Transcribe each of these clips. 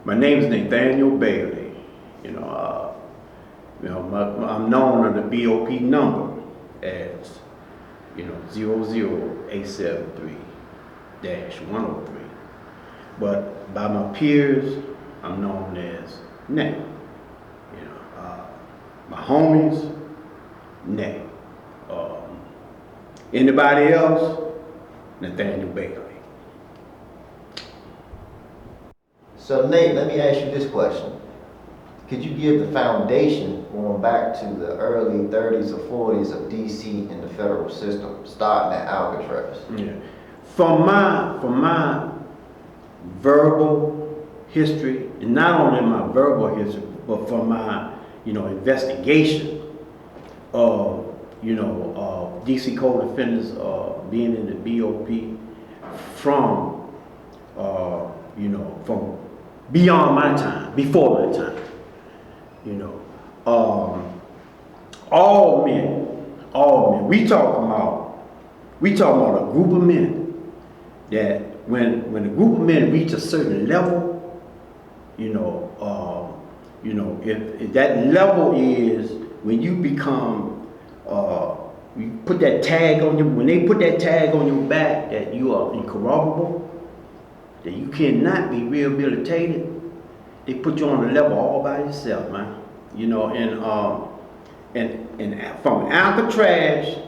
My name is Nathaniel Bailey. I'm known under the BOP number as, 00873-103. But by my peers, I'm known as Nat. My homies, Nat. Anybody else? Nathaniel Bailey. So Nate, let me ask you this question. Could you give the foundation going back to the early 30s or 40s of DC in the federal system, starting at Alcatraz? Yeah. From my verbal history, and not only my verbal history, but from my, investigation of, DC code offenders being in the BOP from, from beyond my time, before my time. All men. We talking about a group of men that when a group of men reach a certain level, if that level is when you become, you put that tag on you, when they put that tag on your back that you are incorruptible, that you cannot be rehabilitated, they put you on a level all by yourself, man. And from Alcatraz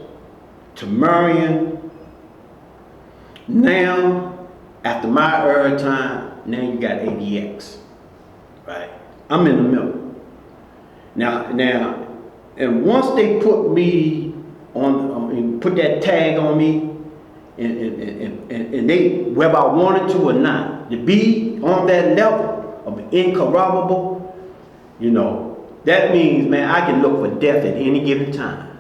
to Marion, now, after my early time, now you got ADX, right? I'm in the middle. Now, and once they put me on, put that tag on me, and they, whether I wanted to or not, to be on that level of incorruptible, that means, man, I can look for death at any given time,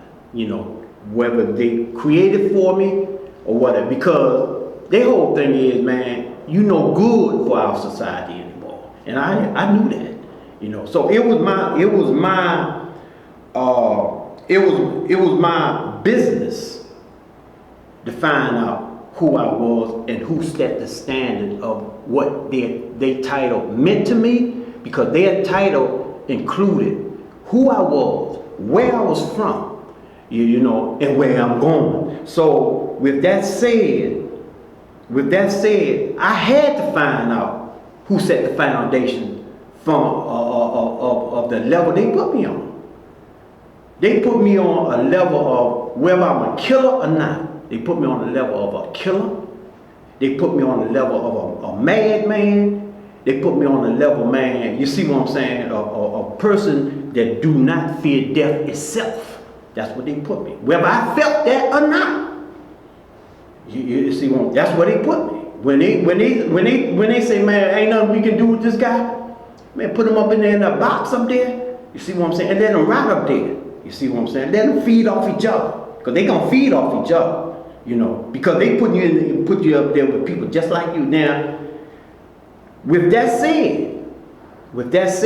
whether they created for me or whatever, because their whole thing is, man, you no good for our society anymore, and I knew that, So it was my business to find out who I was and who set the standard of what their title meant to me, because their title included who I was, where I was from, and where I'm going. So with that said, I had to find out who set the foundation from of the level they put me on. They put me on a level of whether I'm a killer or not. They put me on the level of a killer. They put me on the level of a madman. They put me on the level, man, you see what I'm saying, a person that do not fear death itself. That's what they put me. Whether I felt that or not. You see what, that's what they put me. When they say, man, ain't nothing we can do with this guy, man, put him up in there in a box up there. You see what I'm saying? And let them rot up there. You see what I'm saying? Let them feed off each other. Because they gonna feed off each other. Because they put you up there with people just like you. Now, with that said, that's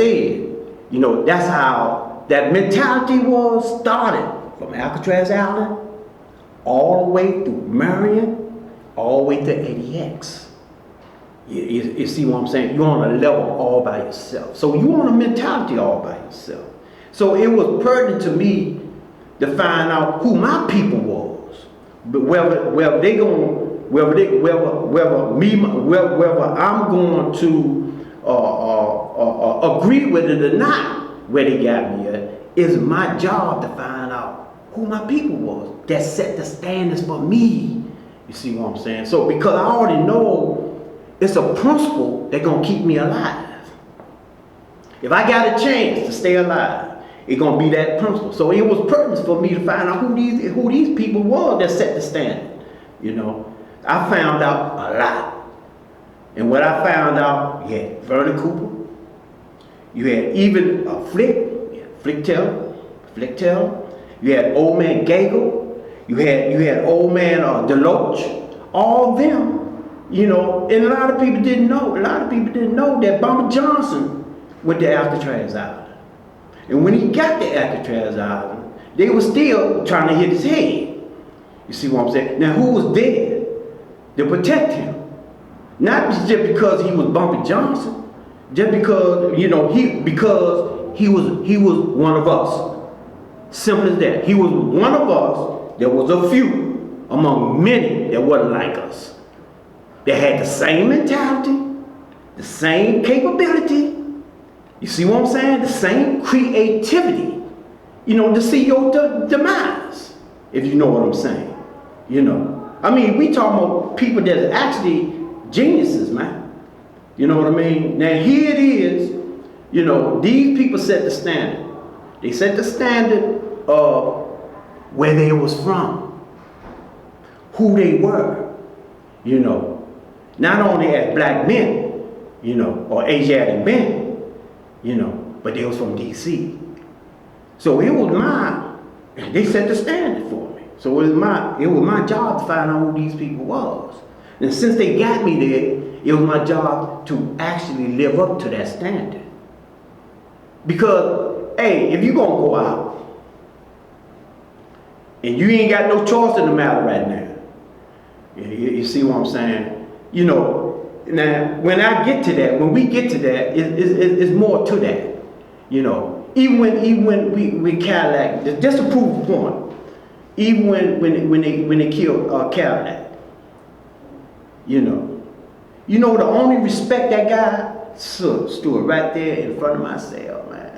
how that mentality was started from Alcatraz Island all the way through Marion, all the way to ADX. You see what I'm saying? You're on a level all by yourself. So you on a mentality all by yourself. So it was pertinent to me to find out who my people was, but whether I'm going to agree with it or not, where they got me at, is my job to find out who my people was that set the standards for me. You see what I'm saying? So because I already know it's a principle that's gonna keep me alive. If I got a chance to stay alive, it's gonna be that principle. So it was pertinent for me to find out who these people were that set the standard. I found out a lot. And what I found out, you had Vernon Cooper, you had even Flick Taylor, you had old man Gagel, you had old man Deloach, all them, and a lot of people didn't know. A lot of people didn't know that Bomber Johnson went to Alcatraz Island. And when he got to Alcatraz Island, they were still trying to hit his head. You see what I'm saying? Now, who was there to protect him? Not just because he was Bumpy Johnson. Just because, you know, because he was one of us. Simple as that. He was one of us. There was a few among many that wasn't like us. They had the same mentality, the same capability. You see what I'm saying? The same creativity. You know, to see your demise, if you know what I'm saying. You know, I mean, we talking about people that's actually geniuses, man. You know what I mean? Now here it is, you know, these people set the standard. They set the standard of where they was from, who they were, you know, not only as black men, you know, or Asiatic men, you know, but they was from DC. So it was they set the standard for me. So it was my job to find out who these people was. And since they got me there, it was my job to actually live up to that standard. Because, hey, if you're gonna go out and you ain't got no choice in the matter right now, you see what I'm saying? You know, now when I get to that, when we get to that, it's more to that. You know, even when we Cadillac, just to prove the point, even when they killed Cadillac, you know the only respect that guy stood right there in front of my cell, man.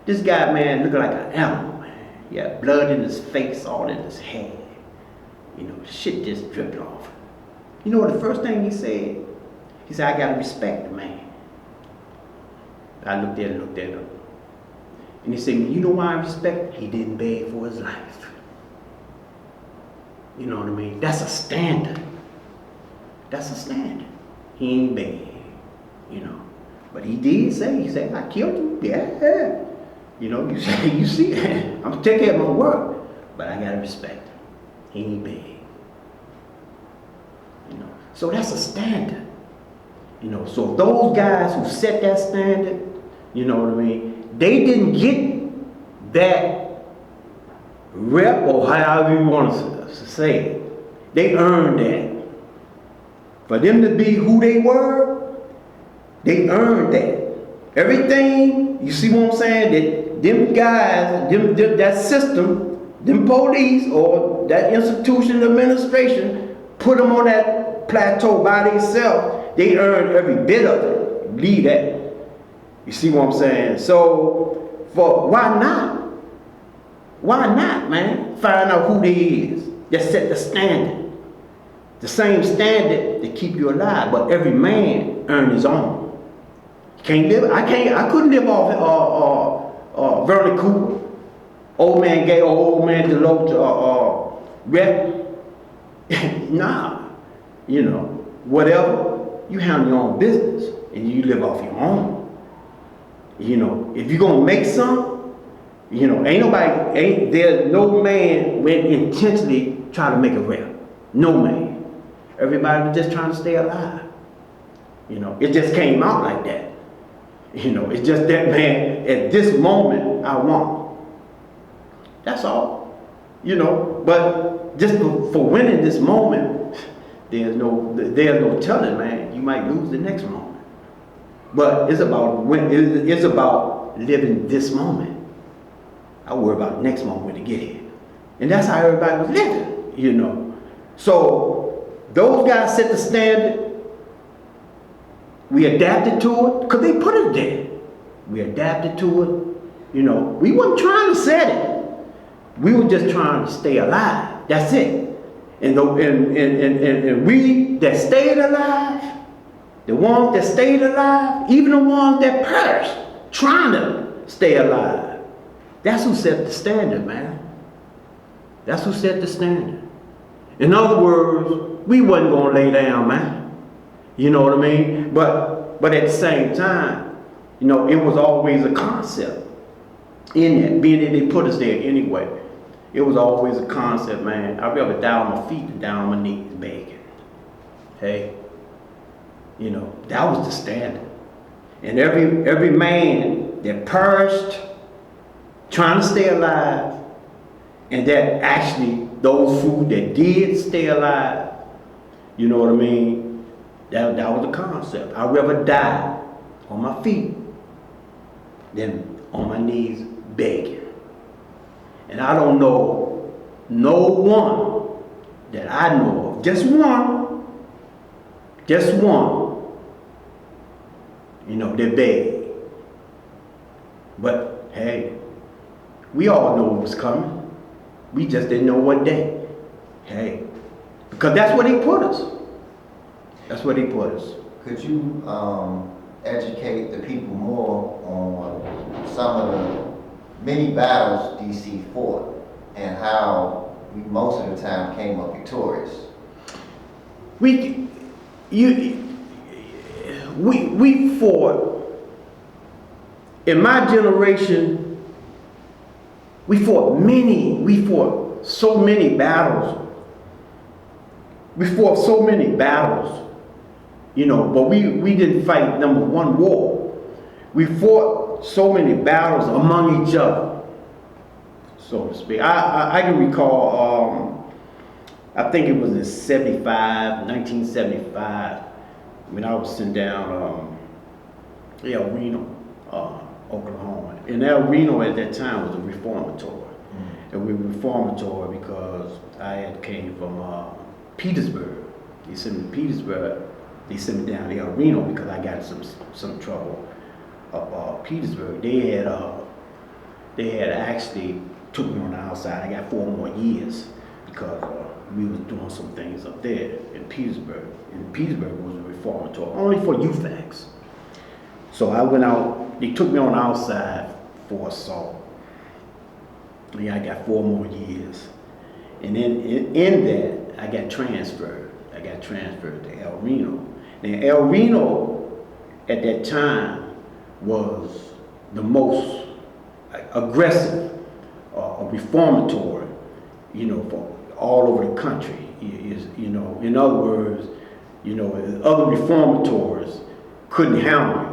This guy, man, looked like an animal, man. He had blood in his face, all in his hair. You know, shit just dripped off. You know what the first thing he said? He said, I gotta respect the man. I looked at him. And he said, you know why I respect him? He didn't beg for his life. You know what I mean? That's a standard. That's a standard. He ain't beg, you know. But he did say, he said, I killed him. Yeah. You know, you see, I'm gonna take care of my work, but I gotta respect him. He ain't beg. You know. So that's a standard. You know, so those guys who set that standard, you know what I mean, they didn't get that rep, or however you want to say it. They earned that. For them to be who they were, they earned that. Everything, you see what I'm saying, that them guys, that system, them police or that institution administration put them on that plateau by themselves. They earned every bit of it. Believe that. You see what I'm saying? So, why not? Why not, man? Find out who they is. Just set the standard. The same standard that keep you alive, but every man earn his own. Can't live. I couldn't live off Vernon Cooper, old man Gay, or old man Deloach, rep. Nah, you know, whatever. You handle your own business and you live off your own. You know, if you're gonna make some, you know, there's no man went intentionally try to make a rep. No man. Everybody was just trying to stay alive. You know, it just came out like that. You know, it's just that, man, at this moment, I want. That's all. You know, but just for winning this moment, there's no telling, man. You might lose the next moment. But it's about living this moment. I worry about the next moment to get here. And that's how everybody was living, you know. So those guys set the standard. We adapted to it because they put it there. We adapted to it. You know, we weren't trying to set it. We were just trying to stay alive. That's it. And we that stayed alive, the ones that stayed alive, even the ones that perished, trying to stay alive. That's who set the standard, man. That's who set the standard. In other words, we wasn't gonna lay down, man. You know what I mean? But at the same time, you know, it was always a concept in that, being that they put us there anyway. It was always a concept, man. I'd rather die on my feet than die on my knees begging. Hey, you know, that was the standard. And every man that perished trying to stay alive, and that actually those few that did stay alive, you know what I mean? That was the concept. I'd rather die on my feet than on my knees begging. And I don't know no one that I know of, just one, that begged. But hey, we all know it was coming. We just didn't know what day. Hey, because that's what he put us. That's what he put us. Could you educate the people more on some of the many battles DC fought and how we most of the time came up victorious? We fought, in my generation, we fought so many battles. We fought so many battles, but we didn't fight number one war. We fought so many battles among each other, so to speak. I can recall, I think it was in 1975, when I was sitting down El Reno, Oklahoma. And El Reno at that time was a reformatory. And we were reformatory because I had came from Petersburg. They sent me to Petersburg. They sent me down to El Reno because I got some trouble up Petersburg. They had actually took me on the outside. I got 4 more years because we was doing some things up there in Petersburg. And Petersburg was a reformatory, only for youth acts. So I went out, they took me on the outside for assault. Yeah, I got 4 more years. And then in that, I got transferred. I got transferred to El Reno. Now, El Reno at that time was the most aggressive reformatory, for all over the country. In other words, other reformatories couldn't handle it.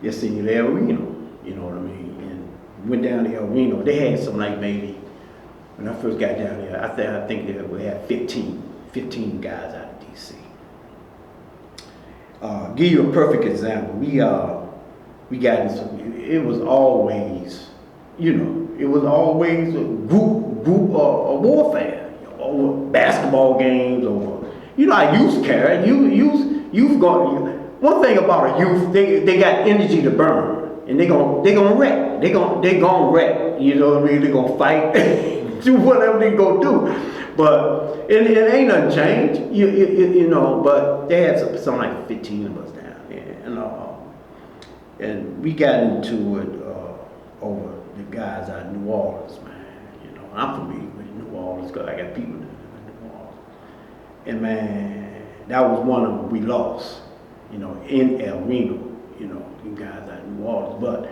Just in El Reno, you know what I mean? And went down to El Reno. They had some maybe, when I first got down there, I think we had 15 guys out of DC. Give you a perfect example. We got in some, it was always a group warfare, over basketball games, over, how youth carry. You've got, one thing about a youth, they got energy to burn, and they gonna wreck. They gonna wreck. You know what I mean? They gonna fight, do whatever they gonna do. But it ain't nothing changed. But they had some like 15 of us down there, and we got into it over the guys out of New Orleans, man. I'm familiar with New Orleans because I got people in New Orleans, and man, that was one of them we lost. In El Reno, you guys out of New Orleans. But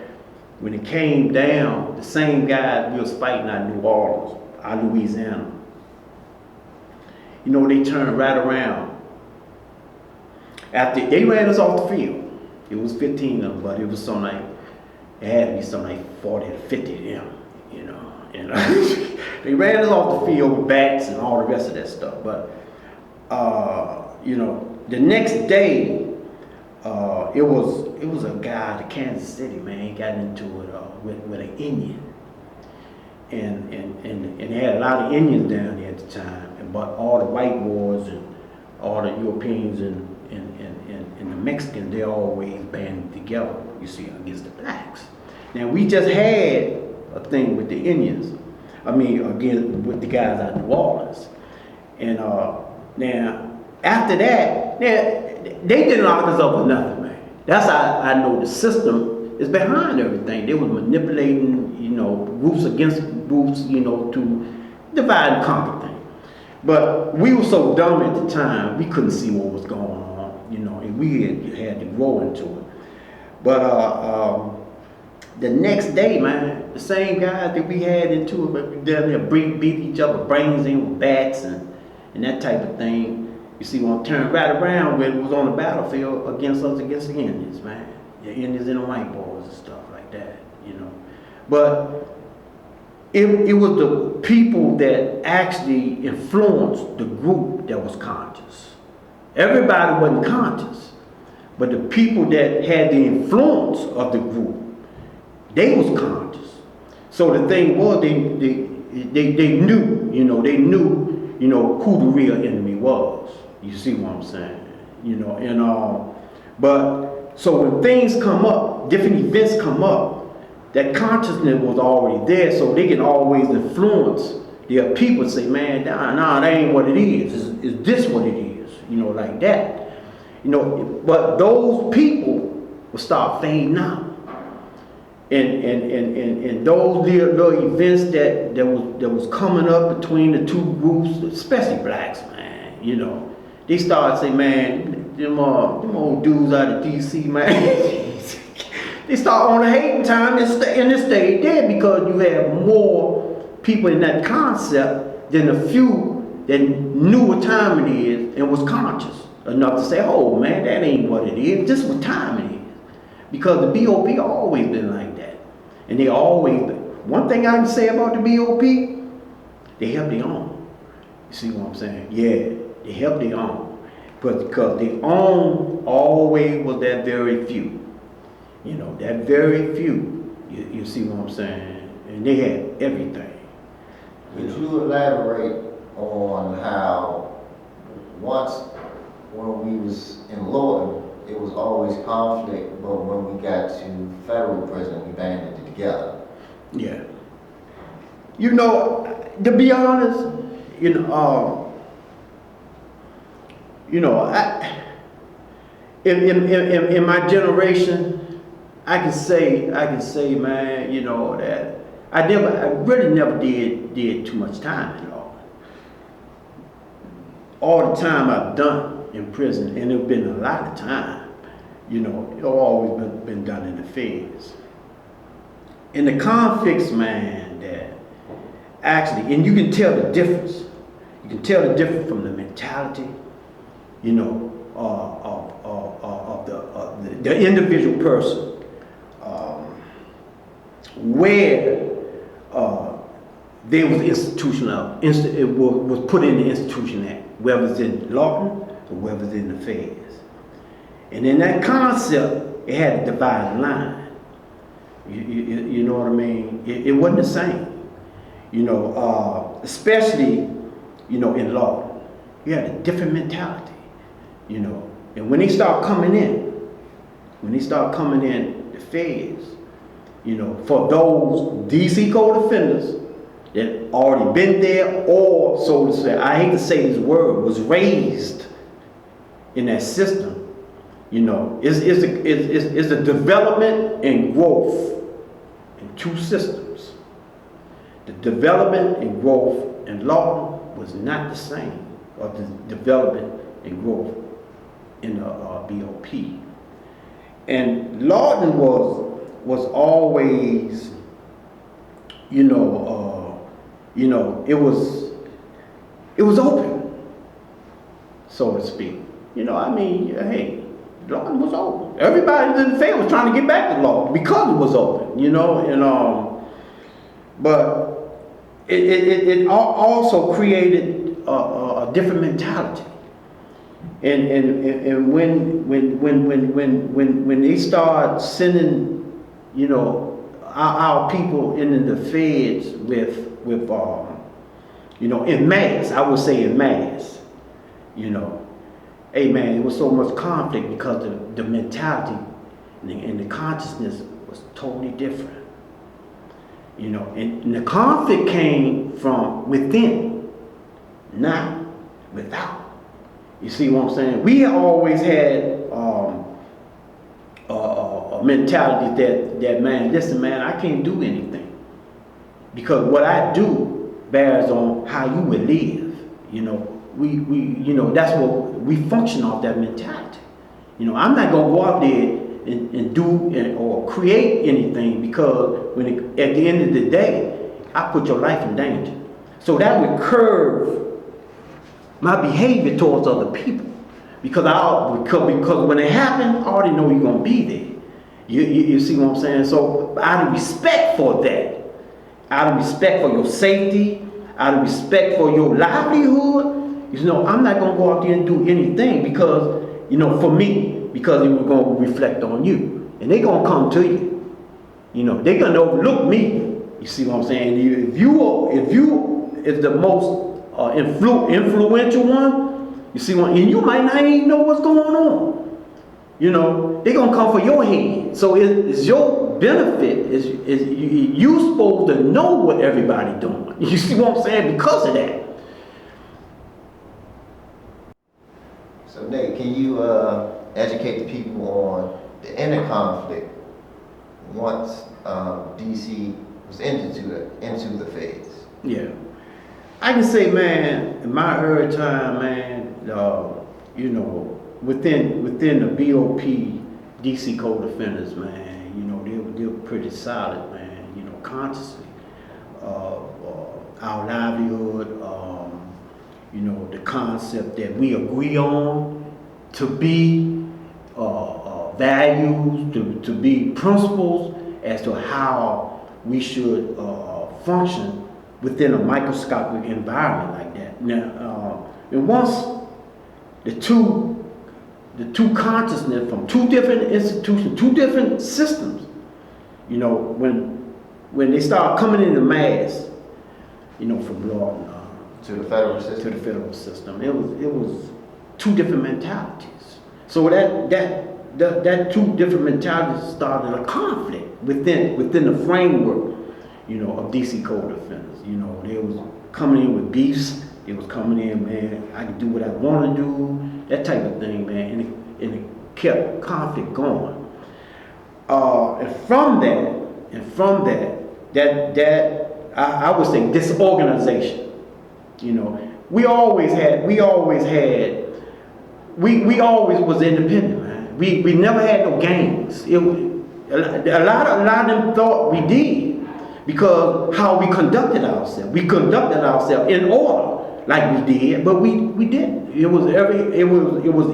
when it came down, the same guys we was fighting out of New Orleans, out of Louisiana, they turned right around. After they ran us off the field, it was 15 of them, but it was it had to be something like 40 to 50 of them, And they ran us off the field with bats and all the rest of that stuff. But, the next day, it was a guy in Kansas City, man. He got into it with an Indian, and they had a lot of Indians down there at the time. But all the white boys and all the Europeans and the Mexicans, they always banded together, against the blacks. Now we just had a thing with the Indians. Again with the guys out of New Orleans, and now after that, they didn't lock us up with nothing, man. That's how I know the system is behind everything. They was manipulating, groups against groups, to divide and conquer things. But we were so dumb at the time, we couldn't see what was going on, and we had to grow into it. But the next day, man, the same guys that we had into it, but we down there beat each other brains in with bats and that type of thing. When I turned right around, it was on the battlefield against the Indians, man. The Indians and the white boys and stuff like that, But it was the people that actually influenced the group that was conscious. Everybody wasn't conscious, But the people that had the influence of the group, they was conscious. So the thing was, they knew, they knew, who the real enemy was. You see what I'm saying? But so when things come up, different events come up, that consciousness was already there, so they can always influence their people. Say, man, nah, that ain't what it is. Is this what it is? Like that. But those people will start fading out. And those little events that was coming up between the two groups, especially blacks, man, they started saying, man, them old dudes out of DC, man, they start on a hating time and it stayed there because you have more people in that concept than a few that knew what time it is and was conscious enough to say, oh man, that ain't what it is, this is what time it is. Because the BOP always been like that. And they always been. One thing I can say about the BOP, they held their own. You see what I'm saying? Yeah, they held their own. But because their own always was that very few. That very few. You see what I'm saying? And they had everything. Could you elaborate on how once when we was in Lawton, it was always conflict, but when we got to federal prison, we banded it together? Yeah. To be honest, in my generation, I can say, man, that I really never did too much time at all. All the time I've done in prison, and it's been a lot of time, it's always been done in the feds. In the conflicts, man, that actually, and you can tell the difference. You can tell the difference from the mentality, of the individual person. Where there was it was put in the institution act, whether it's in Lawton or whether it's in the feds. And in that concept, it had a dividing line. You know what I mean? It wasn't the same. Especially, in Lawton. You had a different mentality, And when they start coming in, the feds, for those DC co-defenders that already been there, or so to say, I hate to say this word, was raised in that system, it's a development and growth in two systems. The development and growth in Lawton was not the same of the development and growth in the BOP. And Lawton was always, it was open, so to speak. Hey, Lawton was open. Everybody in the field was trying to get back to Lawton because it was open, but it also created a different mentality. And when they start sending, our people into the feds with in mass, I would say in mass, hey man, it was so much conflict because the mentality and the consciousness was totally different. And the conflict came from within, not without. You see what I'm saying? We always had a mentality that man, listen man, I can't do anything. Because what I do bears on how you would live. We that's what we function off, that mentality. I'm not gonna go out there and do or create anything, because at the end of the day, I put your life in danger. So that would curve my behavior towards other people, because when it happened, I already know you're gonna be there. You see what I'm saying? So out of respect for that, out of respect for your safety, out of respect for your livelihood, I'm not gonna go out there and do anything because for me, because it was going to reflect on you. And they're going to come to you. You know, they're going to overlook me. You see what I'm saying? If the most influential one, you see what, and you might not even know what's going on. You know, they're going to come for your head. So it's your benefit. You supposed to know what everybody doing. You see what I'm saying? Because of that. So Nate, can you educate the people on the inner conflict once DC was into the phase? Yeah. I can say, man, in my early time, man, you know, within the BOP, DC code offenders, man, you know, they were pretty solid, man, you know, consciously. Our livelihood, you know, the concept that we agree on to be values, to be principles as to how we should function within a microscopic environment like that. Now, and once the two consciousness from two different institutions, two different systems, you know, when they start coming into mass, you know, from law to the federal system. To the federal system, it was two different mentalities. So that two different mentalities started a conflict within the framework, you know, of DC code offenders. You know, they was coming in with beefs. It was coming in, man, I can do what I want to do, that type of thing, man, and it kept conflict going. And from that, I would say disorganization. You know, we always was independent, man. We never had no gangs. A lot of them thought we did because how we conducted ourselves. We conducted ourselves in order like we did, but we didn't. It was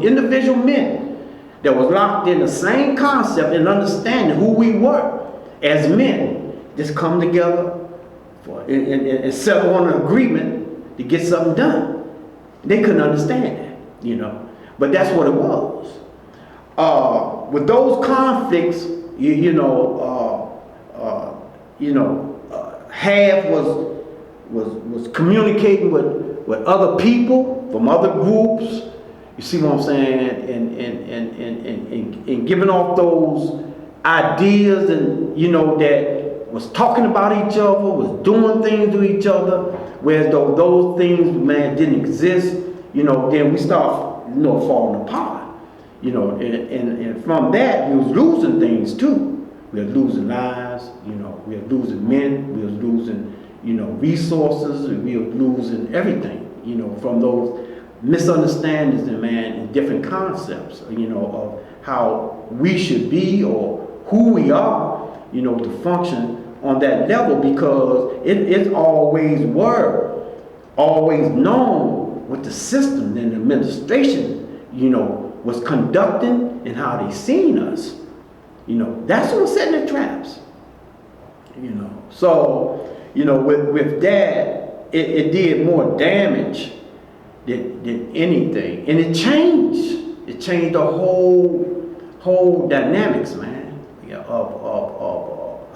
individual men that was locked in the same concept and understanding who we were as men. Just come together and settle on an agreement to get something done. They couldn't understand that, you know. But that's what it was. With those conflicts, half was communicating with other people from other groups. You see what I'm saying? And giving off those ideas, and you know, that was talking about each other, was doing things to each other, whereas though those things, man, didn't exist, you know, then we start, you know, falling apart. You know, and from that, we was losing things too. We were losing lives, you know, we were losing men, we was losing, you know, resources, and we were losing everything, you know, from those misunderstandings, and man, and different concepts, you know, of how we should be or who we are, you know, to function on that level, because it always known what the system and the administration, you know, was conducting and how they seen us. You know, that's what was setting the traps. You know, so, you know, with that, it did more damage than anything. And it changed the whole dynamics, man, of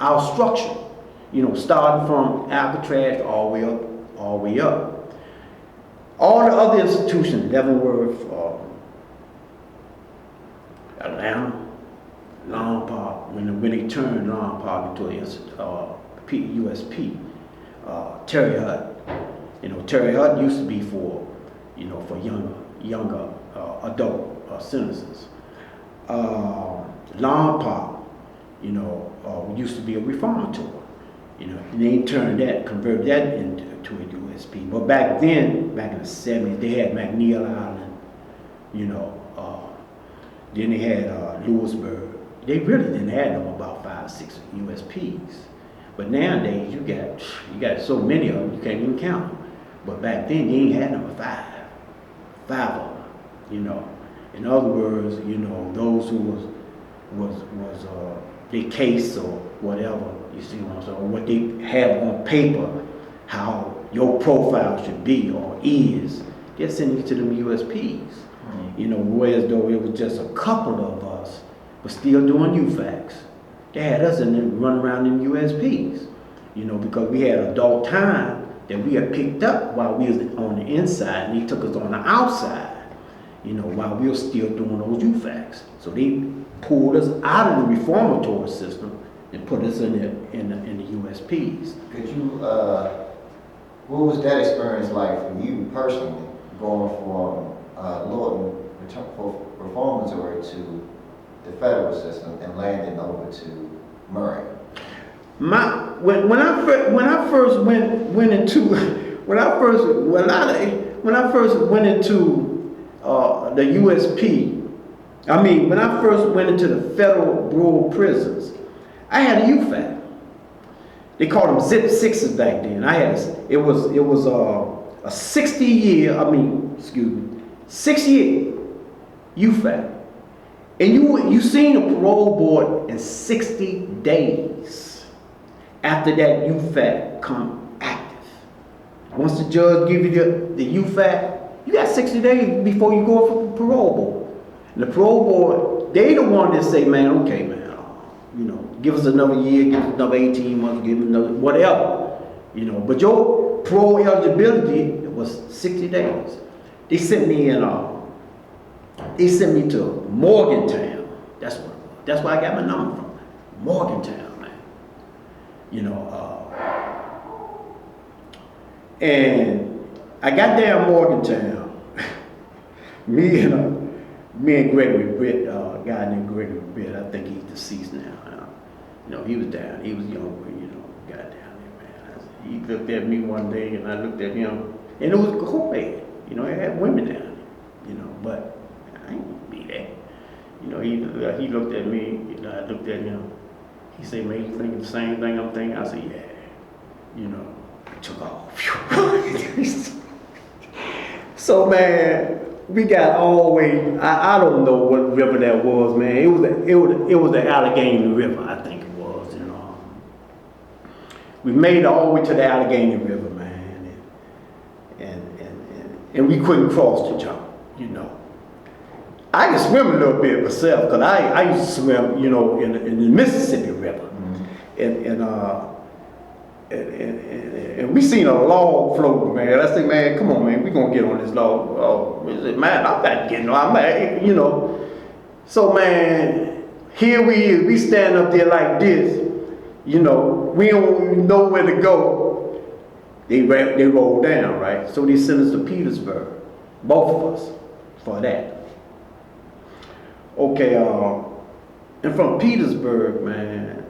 our structure. You know, starting from Alcatraz all the way up. All the other institutions, Leavenworth, Atlanta, Long Park, when they turned Long Park into USP, Terry Hut. You know, Terry Hut used to be for, you know, for younger adult sentences. Long Park, you know, used to be a reformatory. You know, and they converted that into a USP. But back then, back in the 70s, they had McNeil Island, you know, then they had Lewisburg. They really didn't have them about 5 or 6 USPs. But nowadays, you got so many of them, you can't even count them. But back then, you ain't had number 5 of them, you know. In other words, you know, those who was their case or whatever, you see what I'm saying, or what they have on paper, how your profile should be or is, they're sending you to them USPs. You know, whereas though it was just a couple of us, but still doing UFACs. They had us in them running around in USPs, you know, because we had adult time that we had picked up while we was on the inside, and they took us on the outside, you know, while we were still doing those UFACs. So they pulled us out of the reformatory system and put us in the USPs. Could you, what was that experience like for you personally, going from Lawton Reformatory to the federal system and landing over to Marion? When I first went into the USP, when I first went into the federal bureau of prisons, I had a UFAC. They called them Zip Sixes back then. It was a 6-year UFAC. And you seen a parole board in 60 days after that UFAC come active. Once the judge give you the UFAC, you got 60 days before you go for parole board. And the parole board, they the one that say, man, okay, man, you know, give us another year, give us another 18 months, give us another whatever, you know. But your parole eligibility was 60 days. They sent me to Morgantown. That's where I got my number from. Morgantown, man. You know, and I got there in Morgantown. me and Gregory Britt, a guy named Gregory Britt, I think he's deceased now. You know, he was down. He was younger, you know, got down there, man. He looked at me one day, and I looked at him, and it was a co-ed. You know, it had women down there, you know, but I ain't be that. You know, he looked at me, you know, I looked at him. He said, man, you thinking the same thing I'm thinking? I said, yeah. You know, I took off. So, man, we got all the way, I don't know what river that was, man. It was the Allegheny River, I think it was, you know. We made it all the way to the Allegheny River, man. And we couldn't cross the jump, you know. I can swim a little bit myself, because I used to swim, you know, in the Mississippi River. Mm-hmm. And we seen a log floating, man. I said, man, come on, man, we gonna get on this log. Oh, man, I'm not getting on, you know. So, man, here we stand up there like this, you know, we don't know where to go. They rolled down, right? So they sent us to Petersburg, both of us, for that. Okay, and from Petersburg, man,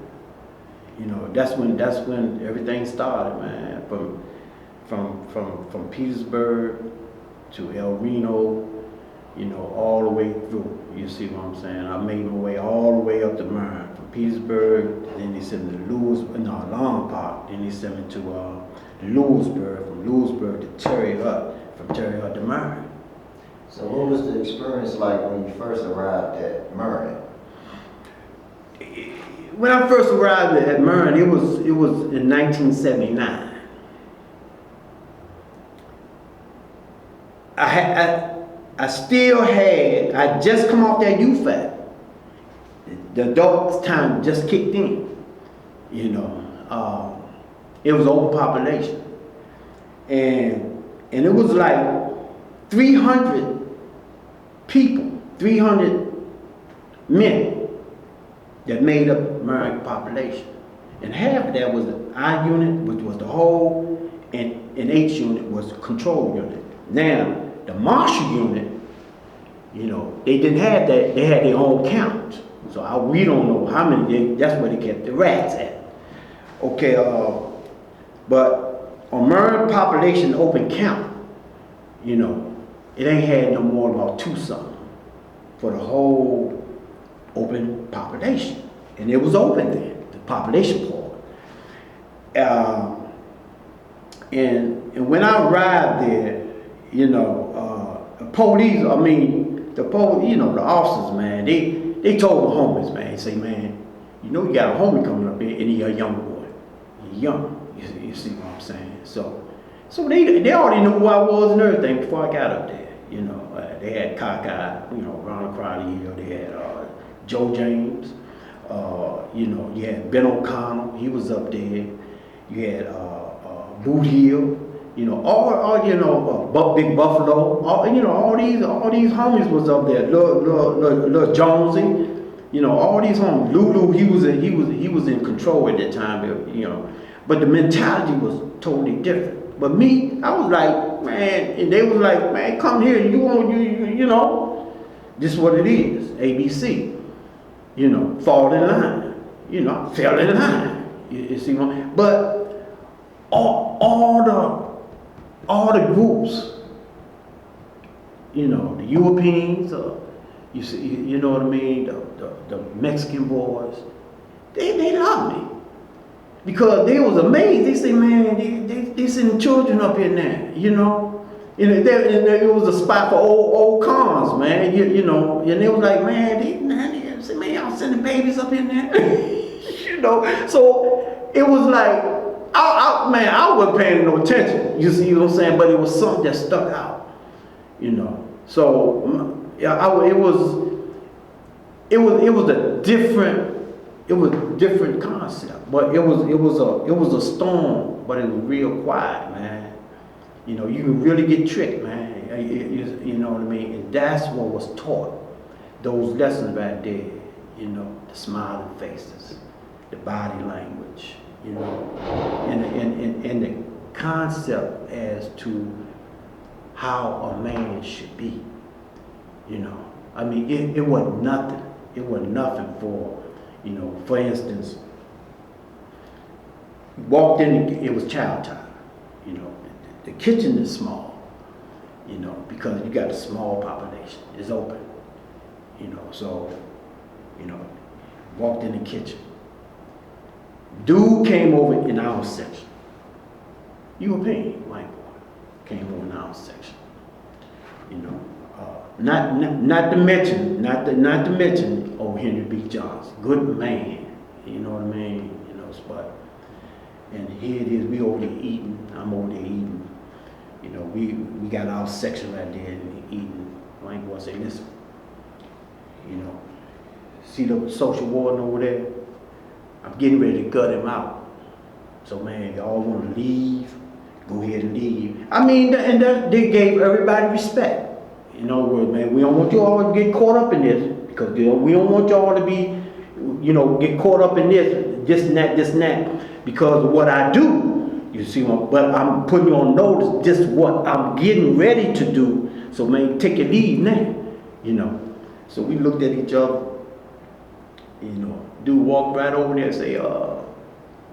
you know, that's when everything started, man. From Petersburg to El Reno, you know, all the way through. You see what I'm saying? I made my way all the way up to Marion. From Petersburg, then they sent me to Long Park. Then they sent me to Lewisburg. From Lewisburg to Terre Haute. From Terre Haute to Marion. So what was the experience like when you first arrived at Marion? When I first arrived at Marion, it was in 1979. I just come off that UFAC. The adult time just kicked in, you know. It was overpopulation. And it was like 300 people, 300 men that made up Marion population. And half of that was the I unit, which was the whole, and H unit was the control unit. Now, the marshal unit, you know, they didn't have that, they had their own count. So we don't know how many, that's where they kept the rats at. Okay, but on Marion population open count, you know, it ain't had no more than about 2-something for the whole open population. And it was open then, the population part. And when I arrived there, you know, the police, you know, the officers, man, they told the homies, man, say, man, you know you got a homie coming up here, and he's a young boy. He's young, you see what I'm saying? So they already knew who I was and everything before I got up there. You know, they had Kaka, you know, Ronald Crowley, you know, they had Joe James, you know, you had Ben O'Connell, he was up there. You had Boot Hill, you know, all you know, Big Buffalo, all you know, all these homies was up there. Lil Jonesy, you know, all these homies. Lulu, he was in control at that time, you know. But the mentality was totally different. But me, I was like, man, and they was like, man, come here, you know, this is what it is, ABC. You know, fall in line. You know, I fell in line. You see what? But all the groups, you know, the Europeans, you see, you know what I mean, the Mexican boys, they love me because they was amazed. They say, man, they send children up in there, you know. And it was a spot for old cons, man. You know, and they was like, man, they say, man, y'all sending babies up in there, you know. So it was like, I wasn't paying no attention. You see what I'm saying? But it was something that stuck out, you know. So yeah, it was a different concept, but it was a storm, but it was real quiet, man. You know, you can really get tricked, man. You know what I mean? And that's what was taught. Those lessons right there, you know, the smiling faces, the body language, you know, and the concept as to how a man should be, you know. I mean, it wasn't nothing. It wasn't nothing for, you know, for instance, walked in, it was child time, you know. The kitchen is small, you know, because you got a small population. It's open, you know, so, you know, walked in the kitchen. Dude came over in our section. European white boy came over in our section. You know, not to mention old Henry B. Johnson, good man. You know what I mean? You know, but and here it is. We over there eating. I'm over there eating. You know, we got our section right there and eating. White boy say, listen. You know, see the social warden over there? I'm getting ready to gut him out. So man, y'all want to leave? Go ahead and leave. I mean, they gave everybody respect. In other words, man, we don't want you all to get caught up in this because we don't want y'all to be, you know, get caught up in this and that, because of what I do. You see, but I'm putting you on notice. This is what I'm getting ready to do. So man, take your leave now. You know. So we looked at each other. You know, dude walked right over there and say,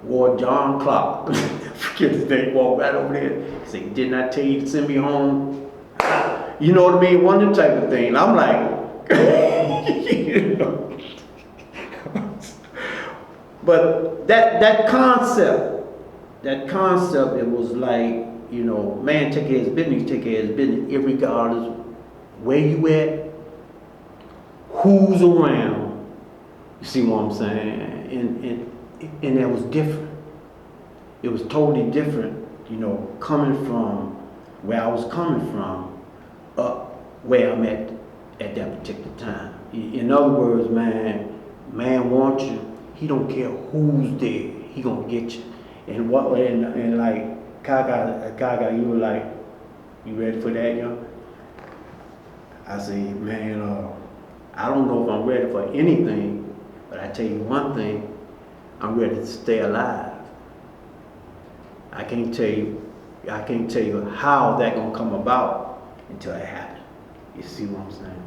Ward John Clark. Forget his name. Walked right over there. Say, didn't I tell you to send me home? You know what I mean? One of them type of thing. I'm like, you know. But that concept, it was like, you know, man, take care of his business, take care of his business, irregardless where you at, who's around. You see what I'm saying? And it was different. It was totally different, you know, coming from where I was coming from up where I'm at that particular time. In other words, man wants you. He don't care who's there. He gonna get you. And like Kaka, you were like, you ready for that, young? I say, man, I don't know if I'm ready for anything, but I tell you one thing, I'm ready to stay alive. I can't tell you how that gonna come about until it happens. You see what I'm saying?